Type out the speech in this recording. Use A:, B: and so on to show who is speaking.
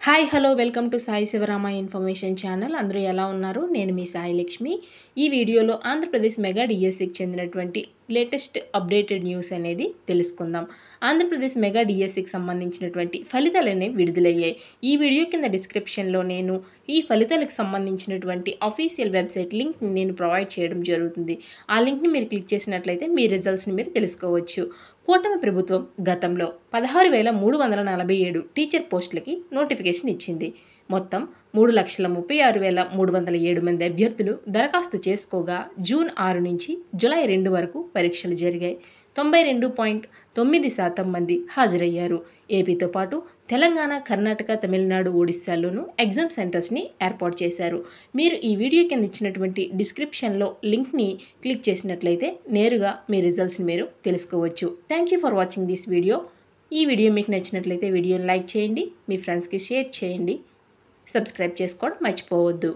A: Hi hello welcome to Sai Shivarama information channel. అందరూ ఎలా ఉన్నారు? నేను మీ సాయి లక్ష్మి. ఈ వీడియోలో ఆంధ్రప్రదేశ్ మెగా డిఎస్సికి చెందినటువంటి లేటెస్ట్ అప్డేటెడ్ న్యూస్ అనేది తెలుసుకుందాం. ఆంధ్రప్రదేశ్ మెగా డిఎస్సికి సంబంధించినటువంటి ఫలితాలు అనేవి విడుదలయ్యాయి. ఈ వీడియో కింద డిస్క్రిప్షన్లో నేను ఈ ఫలితాలకు సంబంధించినటువంటి అఫీషియల్ వెబ్సైట్ లింక్ని నేను ప్రొవైడ్ చేయడం జరుగుతుంది. ఆ లింక్ని మీరు క్లిక్ చేసినట్లయితే మీ రిజల్ట్స్ని మీరు తెలుసుకోవచ్చు. కూటమి ప్రభుత్వం గతంలో 16,347 టీచర్ పోస్టులకి నోటిఫికేషన్ ఇచ్చింది. మొత్తం 3,36,307 మంది అభ్యర్థులు దరఖాస్తు చేసుకోగా జూన్ 6 నుంచి జూలై 2 వరకు పరీక్షలు జరిగాయి. 92.9% మంది హాజరయ్యారు. ఏపీతో పాటు తెలంగాణ, కర్ణాటక, తమిళనాడు, ఒడిశాల్లోనూ ఎగ్జామ్ సెంటర్స్ని ఏర్పాటు చేశారు. మీరు ఈ వీడియో కింద ఇచ్చినటువంటి డిస్క్రిప్షన్లో లింక్ని క్లిక్ చేసినట్లయితే నేరుగా మీ రిజల్ట్స్ని మీరు తెలుసుకోవచ్చు. Thank you for watching this video. ఈ వీడియో మీకు నచ్చినట్లయితే వీడియోని లైక్ చేయండి, మీ ఫ్రెండ్స్కి షేర్ చేయండి, సబ్స్క్రైబ్ చేసుకోవడం మర్చిపోవద్దు.